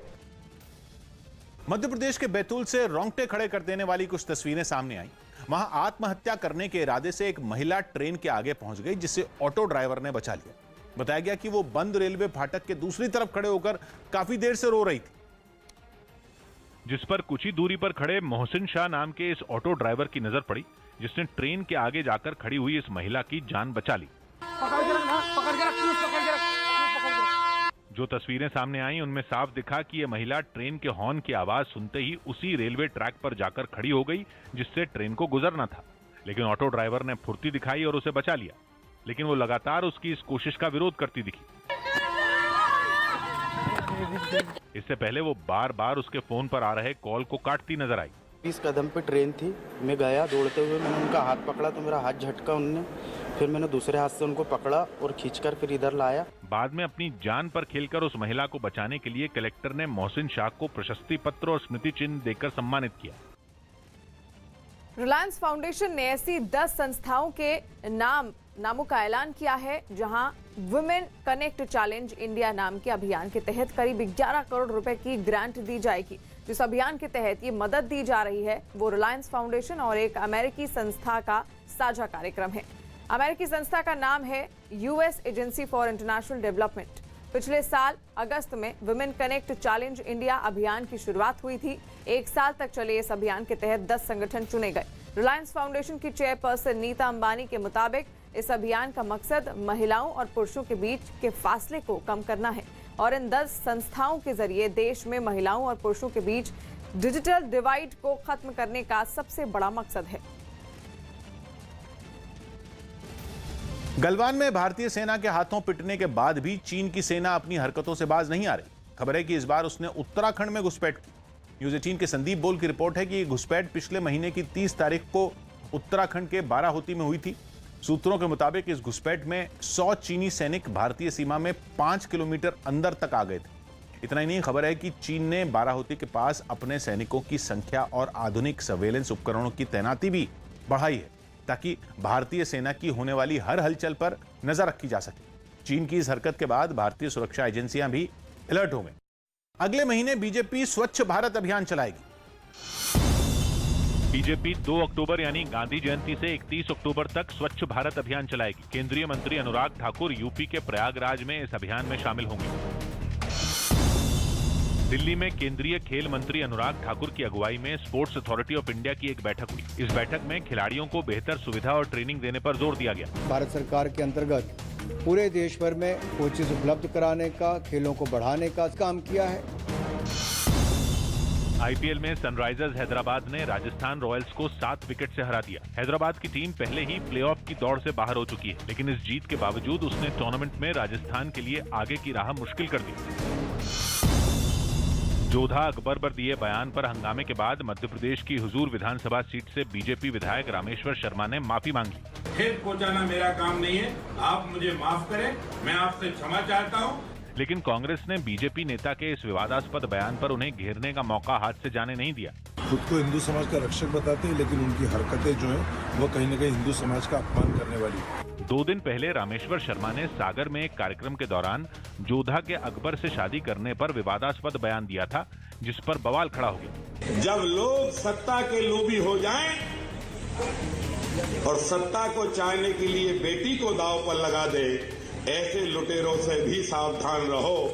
मध्य प्रदेश के बैतूल से रोंगटे खड़े कर देने वाली कुछ तस्वीरें सामने आई। वहां आत्महत्या करने के इरादे से एक महिला ट्रेन के आगे पहुंच गई, जिसे ऑटो ड्राइवर ने बचा लिया। बताया गया कि वो बंद रेलवे फाटक के दूसरी तरफ खड़े होकर काफी देर से रो रही थी, जिस पर कुछ ही दूरी पर खड़े मोहसिन शाह नाम के इस ऑटो ड्राइवर की नजर पड़ी, जिसने ट्रेन के आगे जाकर खड़ी हुई इस महिला की जान बचा ली। जो तस्वीरें सामने आई उनमें साफ दिखा कि यह महिला ट्रेन के हॉर्न की आवाज सुनते ही उसी रेलवे ट्रैक पर जाकर खड़ी हो गई जिससे ट्रेन को गुजरना था। लेकिन ऑटो ड्राइवर ने फुर्ती दिखाई और उसे बचा लिया, लेकिन वो लगातार उसकी इस कोशिश का विरोध करती दिखी। इससे पहले वो बार बार उसके फोन पर आ रहे कॉल को काटती नजर आई। 20 कदम पे ट्रेन थी, मैं गया दौड़ते हुए, मैंने उनका हाथ पकड़ा तो मेरा हाथ झटका उनने, फिर मैंने दूसरे हाथ से उनको पकड़ा और खींचकर फिर इधर लाया। बाद में अपनी जान पर खेलकर उस महिला को बचाने के लिए कलेक्टर ने मोहसिन शाह को प्रशस्ति पत्र और स्मृति चिन्ह देकर सम्मानित किया। रिलायंस फाउंडेशन ने ऐसी 10 संस्थाओं के नामों का ऐलान किया है जहां वुमेन कनेक्ट चैलेंज इंडिया नाम के अभियान के तहत करीब 11 करोड़ रुपए की ग्रांट दी जाएगी। जिस अभियान के तहत ये मदद दी जा रही है वो रिलायंस फाउंडेशन और एक अमेरिकी संस्था का साझा कार्यक्रम है। अमेरिकी संस्था का नाम है US agency for international development. पिछले साल अगस्त में वुमेन कनेक्ट चैलेंज इंडिया अभियान की शुरुआत हुई थी। 1 साल तक चले इस अभियान के तहत 10 संगठन चुने गए। रिलायंस फाउंडेशन की चेयरपर्सन नीता अंबानी के मुताबिक इस अभियान का मकसद महिलाओं और पुरुषों के बीच के फासले को कम करना है और इन 10 संस्थाओं के जरिए देश में महिलाओं और पुरुषों के बीच डिजिटल डिवाइड को खत्म करने का सबसे बड़ा मकसद है। गलवान में भारतीय सेना के हाथों पिटने के बाद भी चीन की सेना अपनी हरकतों से बाज नहीं आ रही। खबर है कि इस बार उसने उत्तराखंड में घुसपैठ की। न्यूज 18 के संदीप बोल की रिपोर्ट है कि ये घुसपैठ पिछले महीने की 30 तारीख को उत्तराखंड के बाराहोती में हुई थी। सूत्रों के मुताबिक इस घुसपैठ में 100 चीनी सैनिक भारतीय सीमा में 5 किलोमीटर अंदर तक आ गए थे। इतना ही नहीं, खबर है कि चीन ने बाराहोती के पास अपने सैनिकों की संख्या और आधुनिक सर्वेलेंस उपकरणों की तैनाती भी बढ़ाई है ताकि भारतीय सेना की होने वाली हर हलचल पर नजर रखी जा सके। चीन की इस हरकत के बाद भारतीय सुरक्षा एजेंसियां भी अलर्ट हो गई। अगले महीने बीजेपी स्वच्छ भारत अभियान चलाएगी। बीजेपी 2 अक्टूबर यानी गांधी जयंती से 31 अक्टूबर तक स्वच्छ भारत अभियान चलाएगी। केंद्रीय मंत्री अनुराग ठाकुर यूपी के प्रयागराज में इस अभियान में शामिल होंगे। दिल्ली में केंद्रीय खेल मंत्री अनुराग ठाकुर की अगुवाई में स्पोर्ट्स अथॉरिटी ऑफ इंडिया की एक बैठक हुई। इस बैठक में खिलाड़ियों को बेहतर सुविधा और ट्रेनिंग देने पर जोर दिया गया। भारत सरकार के अंतर्गत पूरे देश भर में कोचेज उपलब्ध कराने का, खेलों को बढ़ाने का काम किया है। आईपीएल में सनराइजर्स हैदराबाद ने राजस्थान रॉयल्स को 7 विकेट से हरा दिया। हैदराबाद की टीम पहले ही प्लेऑफ की दौड़ से बाहर हो चुकी है, लेकिन इस जीत के बावजूद उसने टूर्नामेंट में राजस्थान के लिए आगे की राह मुश्किल कर दी। जोधा अकबर पर दिए बयान पर हंगामे के बाद मध्य प्रदेश की हुजूर विधानसभा सीट से बीजेपी विधायक रामेश्वर शर्मा ने माफी मांगी। खेत पहुंचाना मेरा काम नहीं है, आप मुझे माफ करें, मैं आपसे क्षमा चाहता हूं। लेकिन कांग्रेस ने बीजेपी नेता के इस विवादास्पद बयान पर उन्हें घेरने का मौका हाथ से जाने नहीं दिया। खुद को हिंदू समाज का रक्षक बताते हैं, लेकिन उनकी हरकतें जो है वो कहीं न कहीं हिंदू समाज का अपमान करने वाली है। 2 दिन पहले रामेश्वर शर्मा ने सागर में एक कार्यक्रम के दौरान जोधा के अकबर से शादी करने पर विवादास्पद बयान दिया था, जिस पर बवाल खड़ा हो गया। जब लोग सत्ता के लोभी हो जाएं और सत्ता को चाहने के लिए बेटी को दांव पर लगा दे, ऐसे लुटेरों से भी सावधान रहो।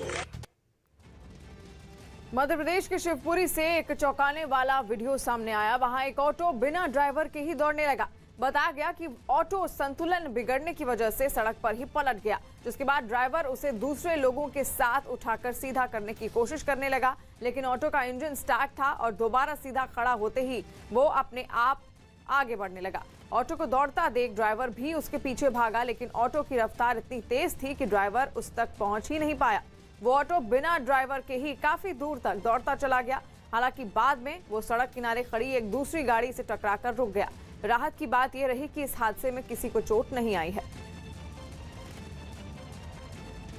मध्य प्रदेश के शिवपुरी से एक चौंकाने वाला वीडियो सामने आया। वहां एक ऑटो बिना ड्राइवर के ही दौड़ने लगा। बताया गया कि ऑटो संतुलन बिगड़ने की वजह से सड़क पर ही पलट गया, जिसके बाद ड्राइवर उसे दूसरे लोगों के साथ उठाकर सीधा करने की कोशिश करने लगा, लेकिन ऑटो का इंजन स्टार्ट था और दोबारा सीधा खड़ा होते ही वो अपने आप आगे बढ़ने लगा। ऑटो को दौड़ता देख ड्राइवर भी उसके पीछे भागा, लेकिन ऑटो की रफ्तार इतनी तेज थी कि ड्राइवर उस तक पहुंच ही नहीं पाया। वो ऑटो बिना ड्राइवर के ही काफी दूर तक दौड़ता चला गया। हालांकि बाद में वो सड़क किनारे खड़ी एक दूसरी गाड़ी से टकराकर रुक गया। राहत की बात यह रही कि इस हादसे में किसी को चोट नहीं आई है।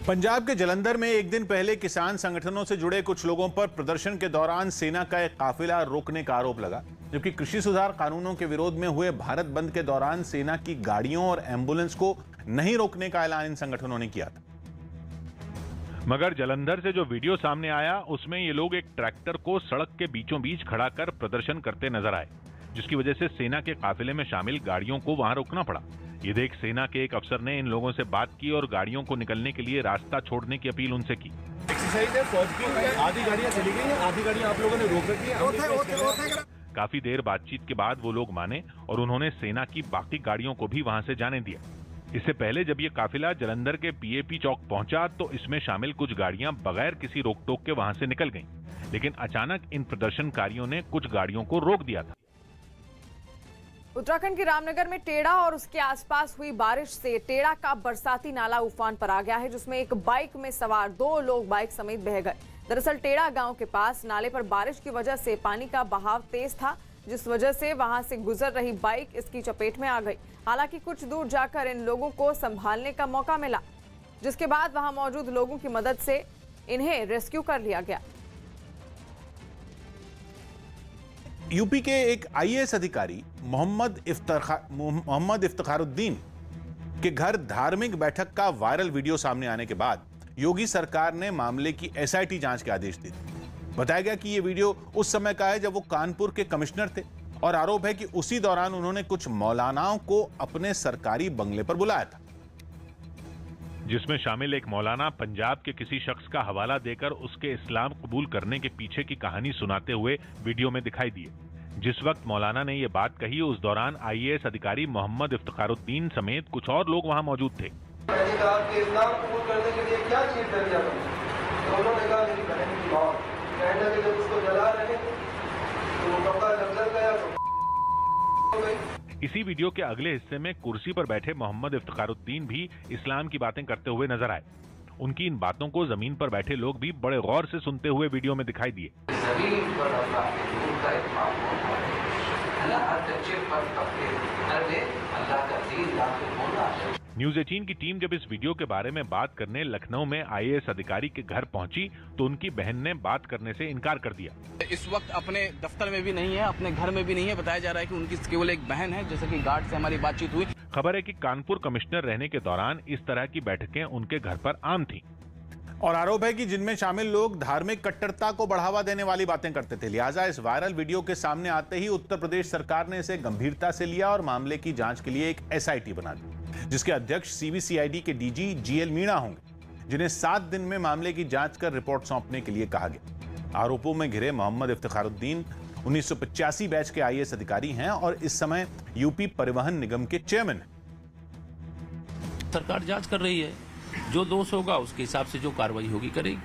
पंजाब के जलंधर में एक दिन पहले किसान संगठनों से जुड़े कुछ लोगों पर प्रदर्शन के दौरान सेना का एक काफिला रोकने का आरोप लगा, जबकि कृषि सुधार कानूनों के विरोध में हुए भारत बंद के दौरान सेना की गाड़ियों और एम्बुलेंस को नहीं रोकने का ऐलान इन संगठनों ने किया था। मगर जलंधर से जो वीडियो सामने आया उसमें ये लोग एक ट्रैक्टर को सड़क के बीचों बीच खड़ा कर प्रदर्शन करते नजर आए, जिसकी वजह से सेना के काफिले में शामिल गाड़ियों को वहां रोकना पड़ा। ये देख सेना के एक अफसर ने इन लोगों से बात की और गाड़ियों को निकलने के लिए रास्ता छोड़ने की अपील उनसे की। एक्सरसाइज है, फौज की आधी गाड़ियां चली गई हैं, आधी गाड़ियां आप लोगों ने रोक रखी है। काफी देर बातचीत के बाद वो लोग माने और उन्होंने सेना की बाकी गाड़ियों को भी वहां से जाने दिया। इससे पहले जब ये काफिला जलंधर के पीएपी चौक पहुंचा तो इसमें शामिल कुछ गाड़ियां बगैर किसी रोक टोक के वहां से निकल गईं, लेकिन अचानक इन प्रदर्शनकारियों ने कुछ गाड़ियों को रोक दिया था। उत्तराखंड के रामनगर में टेढ़ा और उसके आसपास हुई बारिश से टेढ़ा का बरसाती नाला उफान पर आ गया है, जिसमें एक बाइक में सवार 2 लोग बाइक समेत बह गए। दरअसल टेढ़ा गांव के पास नाले पर बारिश की वजह से पानी का बहाव तेज था, जिस वजह से वहां से गुजर रही बाइक इसकी चपेट में आ गई। हालांकि कुछ दूर जाकर इन लोगों को संभालने का मौका मिला, जिसके बाद वहां मौजूद लोगों की मदद से इन्हें रेस्क्यू कर लिया गया। यूपी के एक आईएएस अधिकारी मोहम्मद इफ्तिखारुद्दीन के घर धार्मिक बैठक का वायरल वीडियो सामने आने के बाद योगी सरकार ने मामले की एसआईटी जांच के आदेश दिए। बताया गया कि यह वीडियो उस समय का है जब वो कानपुर के कमिश्नर थे और आरोप है कि उसी दौरान उन्होंने कुछ मौलानाओं को अपने सरकारी बंगले पर बुलाया था, जिसमें शामिल एक मौलाना पंजाब के किसी शख्स का हवाला देकर उसके इस्लाम कबूल करने के पीछे की कहानी सुनाते हुए वीडियो में दिखाई दिए। जिस वक्त मौलाना ने यह बात कही उस दौरान आईएएस अधिकारी मोहम्मद इफ्तिखारुद्दीन समेत कुछ और लोग वहां मौजूद थे। मैंने कहा कि इस्लाम कबूल करने के लिए क्या चीज दरिया बनी, तो उन्होंने कहा मेरी बहन की मौत। कहने लगे जब उसको जला रहे तो वो कपड़ा जब जल गया तो गई। इसी वीडियो के अगले हिस्से में कुर्सी पर बैठे मोहम्मद इफ्तिखारुद्दीन भी इस्लाम की बातें करते हुए नजर आए। उनकी इन बातों को जमीन पर बैठे लोग भी बड़े गौर से सुनते हुए वीडियो में दिखाई दिए। जमीन पर अल्लाह के नूर का इत्मीनान होना है, हर कच्चे पर अल्लाह का दीन दाखिल होना है। न्यूज 18 की टीम जब इस वीडियो के बारे में बात करने लखनऊ में आईएएस अधिकारी के घर पहुंची तो उनकी बहन ने बात करने से इनकार कर दिया। इस वक्त अपने दफ्तर में भी नहीं है, अपने घर में भी नहीं है। बताया जा रहा है कि उनकी केवल एक बहन है, जैसे कि गार्ड से हमारी बातचीत हुई। खबर है कि कानपुर कमिश्नर रहने के दौरान इस तरह की बैठकें उनके घर पर आम थीं। और आरोप है कि जिनमें शामिल लोग धार्मिक कट्टरता को बढ़ावा देने वाली बातें करते थे। लिहाजा इस वायरल वीडियो के सामने आते ही उत्तर प्रदेश सरकार ने इसे गंभीरता से लिया और मामले की जांच के लिए एक SIT बना दी, जिसके अध्यक्ष CBCID के DG GL मीणा होंगे, जिन्हें 7 दिन में मामले की जांच कर रिपोर्ट सौंपने के लिए कहा गया। आरोपों में घिरे मोहम्मद इफ्तिखारुद्दीन 1985 बैच के IAS अधिकारी हैं और इस समय यूपी परिवहन निगम के चेयरमैन हैं। सरकार जांच कर रही है, जो दोष होगा उसके हिसाब से जो कार्रवाई होगी करेगी।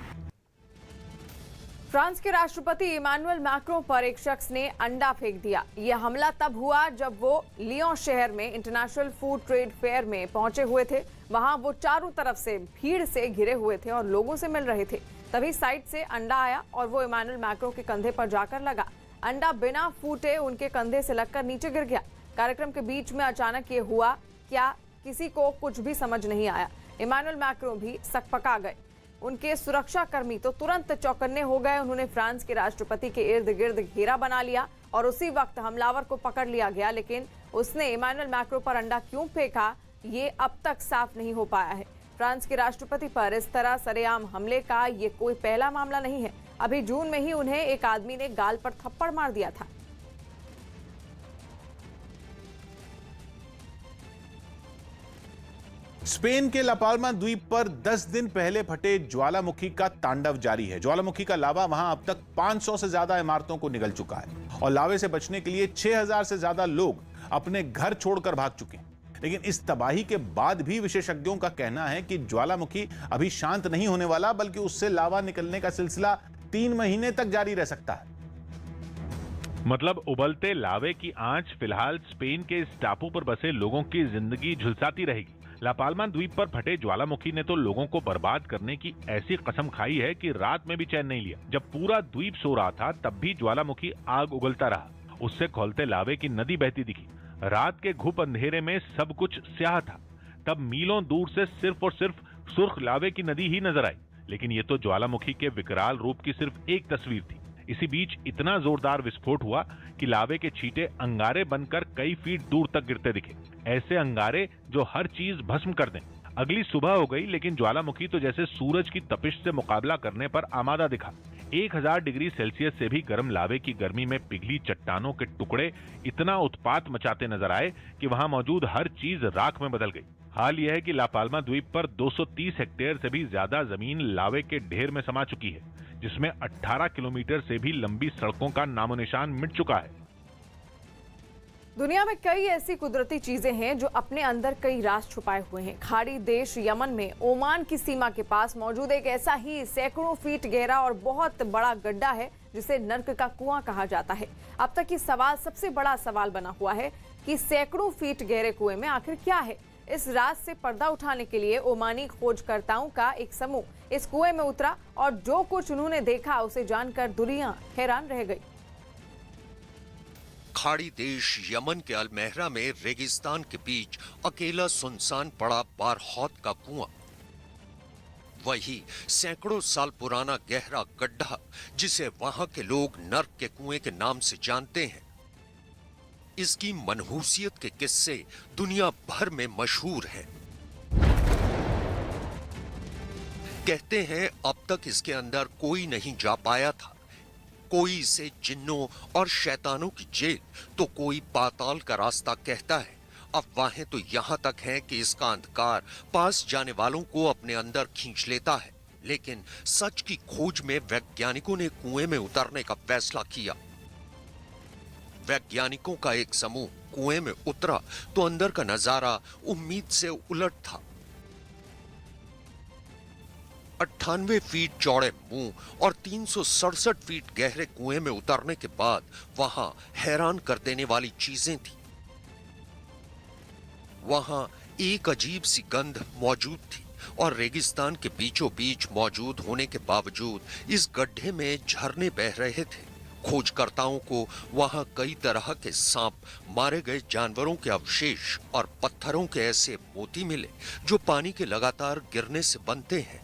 फ्रांस के राष्ट्रपति इमानुएल मैक्रों पर एक शख्स ने अंडा फेंक दिया। यह हमला तब हुआ जब वो लियोन शहर में इंटरनेशनल फूड ट्रेड फेयर में पहुंचे हुए थे। वहां वो चारों तरफ से भीड़ से घिरे हुए थे और लोगों से मिल रहे थे। तभी साइड से अंडा आया और वो इमानुएल मैक्रों के कंधे पर जाकर लगा। अंडा बिना फूटे उनके कंधे से लगकर नीचे गिर गया। कार्यक्रम के बीच में अचानक ये हुआ क्या, किसी को कुछ भी समझ नहीं आया। इमानुएल मैक्रों भी सकपका गए। उनके सुरक्षा कर्मी तो तुरंत चौकन्ने हो गए। उन्होंने फ्रांस के राष्ट्रपति के इर्द गिर्द घेरा बना लिया और उसी वक्त हमलावर को पकड़ लिया गया। लेकिन उसने इमानुएल मैक्रों पर अंडा क्यों फेंका, ये अब तक साफ नहीं हो पाया है। फ्रांस के राष्ट्रपति पर इस तरह सरेआम हमले का ये कोई पहला मामला नहीं है। अभी जून में ही उन्हें एक आदमी ने गाल पर थप्पड़ मार दिया था। स्पेन के लापाल्मा द्वीप पर 10 दिन पहले फटे ज्वालामुखी का तांडव जारी है। ज्वालामुखी का लावा वहां अब तक 500 से ज्यादा इमारतों को निगल चुका है और लावे से बचने के लिए 6000 से ज्यादा लोग अपने घर छोड़कर भाग चुके हैं। लेकिन इस तबाही के बाद भी विशेषज्ञों का कहना है कि ज्वालामुखी अभी शांत नहीं होने वाला, बल्कि उससे लावा निकलने का सिलसिला 3 महीने तक जारी रह सकता है। मतलब उबलते लावे की आंच फिलहाल स्पेन के इस टापू पर बसे लोगों की जिंदगी झुलसाती रहेगी। लापाल्मा द्वीप पर फटे ज्वालामुखी ने तो लोगों को बर्बाद करने की ऐसी कसम खाई है कि रात में भी चैन नहीं लिया। जब पूरा द्वीप सो रहा था तब भी ज्वालामुखी आग उगलता रहा। उससे खौलते लावे की नदी बहती दिखी। रात के घुप अंधेरे में सब कुछ स्याह था। तब मीलों दूर से सिर्फ और सिर्फ सुर्ख लावे की नदी ही नजर आई। लेकिन ये तो ज्वालामुखी के विकराल रूप की सिर्फ एक तस्वीर थी। इसी बीच इतना जोरदार विस्फोट हुआ कि लावे के छींटे अंगारे बनकर कई फीट दूर तक गिरते दिखे। ऐसे अंगारे जो हर चीज भस्म कर दें। अगली सुबह हो गई, लेकिन ज्वालामुखी तो जैसे सूरज की तपिश से मुकाबला करने पर आमादा दिखा। 1000 डिग्री सेल्सियस से भी गर्म लावे की गर्मी में पिघली चट्टानों के टुकड़े इतना उत्पात मचाते नजर आए कि वहां मौजूद हर चीज राख में बदल गई। हाल यह है कि लापाल्मा द्वीप पर 230 हेक्टेयर से भी ज्यादा जमीन लावे के ढेर में समा चुकी है, जिसमें 18 किलोमीटर से भी लंबी सड़कों का नामो निशान मिट चुका है। दुनिया में कई ऐसी कुदरती चीजें हैं जो अपने अंदर कई राज छुपाए हुए हैं। खाड़ी देश यमन में ओमान की सीमा के पास मौजूद एक ऐसा ही सैकड़ों फीट गहरा और बहुत बड़ा गड्ढा है जिसे नर्क का कुआं कहा जाता है। अब तक ये सवाल सबसे बड़ा सवाल बना हुआ है कि सैकड़ों फीट गहरे कुएं में आखिर क्या है। इस राज से पर्दा उठाने के लिए ओमानी खोजकर्ताओं का एक समूह इस कुएं में उतरा और जो कुछ उन्होंने देखा उसे जानकर दुनिया हैरान रह गई। खाड़ी देश यमन के अलमेहरा में रेगिस्तान के बीच अकेला सुनसान पड़ा बारहौत का कुआं, वही सैकड़ों साल पुराना गहरा गड्ढा जिसे वहां के लोग नर्क के कुएं के नाम से जानते हैं। इसकी मनहूसियत के किस्से दुनिया भर में मशहूर हैं। कहते हैं अब तक इसके अंदर कोई नहीं जा पाया था। कोई इसे जिन्नों और शैतानों की जेल तो कोई पाताल का रास्ता कहता है। अफवाहें तो यहां तक हैं कि इसका अंधकार पास जाने वालों को अपने अंदर खींच लेता है। लेकिन सच की खोज में वैज्ञानिकों ने कुएं में उतरने का फैसला किया। वैज्ञानिकों का एक समूह कुएं में उतरा तो अंदर का नजारा उम्मीद से उलट था। 98 फीट चौड़े मुंह और 367 फीट गहरे कुएं में उतरने के बाद वहां हैरान कर देने वाली चीजें थी। वहां एक अजीब सी गंध मौजूद थी और रेगिस्तान के बीचों बीच मौजूद होने के बावजूद इस गड्ढे में झरने बह रहे थे। खोजकर्ताओं को वहां कई तरह के सांप, मारे गए जानवरों के अवशेष और पत्थरों के ऐसे मोती मिले जो पानी के लगातार गिरने से बनते हैं।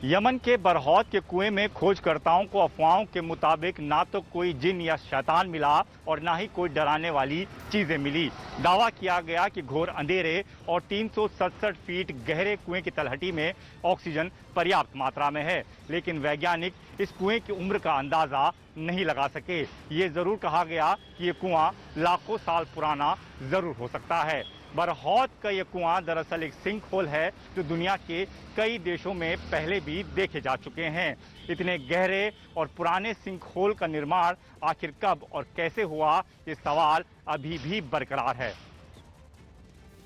यमन के बरहौत के कुएं में खोजकर्ताओं को अफवाहों के मुताबिक ना तो कोई जिन या शैतान मिला और ना ही कोई डराने वाली चीजें मिली। दावा किया गया कि घोर अंधेरे और 367 फीट गहरे कुएं की तलहटी में ऑक्सीजन पर्याप्त मात्रा में है, लेकिन वैज्ञानिक इस कुएं की उम्र का अंदाजा नहीं लगा सके। ये जरूर कहा गया कि ये कुआं लाखों साल पुराना जरूर हो सकता है। बरहौत का ये कुआं दरअसल एक सिंक होल है जो दुनिया के कई देशों में पहले भी देखे जा चुके हैं। इतने गहरे और पुराने सिंक होल का निर्माण आखिर कब और कैसे हुआ, ये सवाल अभी भी बरकरार है।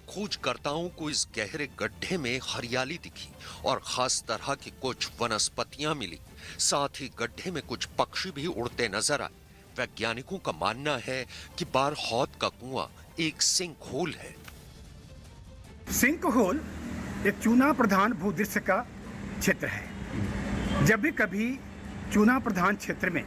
खोजकर्ताओं को इस गहरे गड्ढे में हरियाली दिखी और खास तरह की कुछ वनस्पतियां मिली। साथ ही गड्ढे में कुछ पक्षी भी उड़ते नजर आए। वैज्ञानिकों का मानना है कि बरहौत का कुआं एक सिंक होल है। सिंक होल एक चूना प्रधान भूदृश्य का क्षेत्र है। जब भी कभी चूना प्रधान क्षेत्र में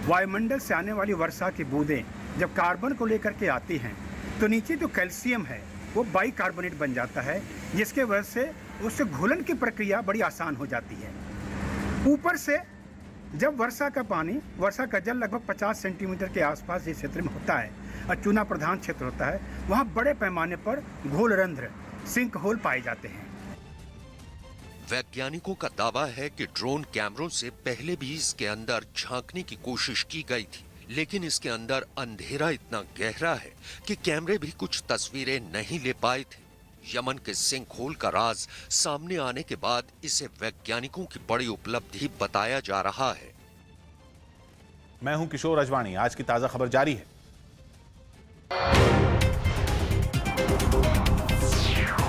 वायुमंडल से आने वाली वर्षा की बूंदें जब कार्बन को लेकर के आती हैं तो नीचे जो कैल्शियम है वो बाइकार्बोनेट बन जाता है, जिसके वजह से उससे घुलन की प्रक्रिया बड़ी आसान हो जाती है। ऊपर से जब वर्षा का जल लगभग 50 सेंटीमीटर के आसपास इस क्षेत्र में होता है और चूना प्रधान क्षेत्र होता है, वहाँ बड़े पैमाने पर घोल रंध्र सिंक होल पाए जाते हैं। वैज्ञानिकों का दावा है कि ड्रोन कैमरों से पहले भी इसके अंदर झांकने की कोशिश की गई थी, लेकिन इसके अंदर अंधेरा इतना गहरा है कि कैमरे भी कुछ तस्वीरें नहीं ले पाए थे। यमन के सिंक होल का राज सामने आने के बाद इसे वैज्ञानिकों की बड़ी उपलब्धि बताया जा रहा है। मैं हूं किशोर अजवाणी। आज की ताजा खबर जारी है।